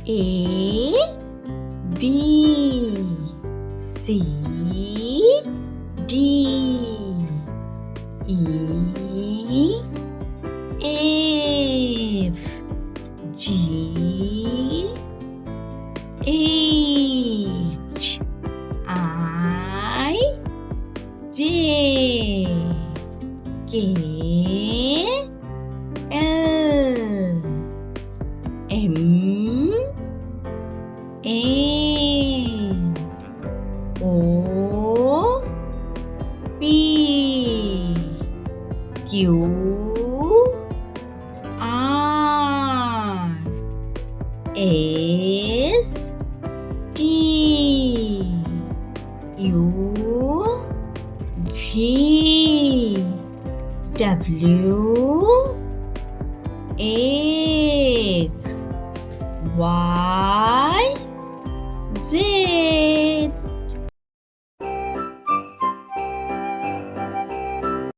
A B C D E F G H I J K L M N O P Q R S T U V W X Y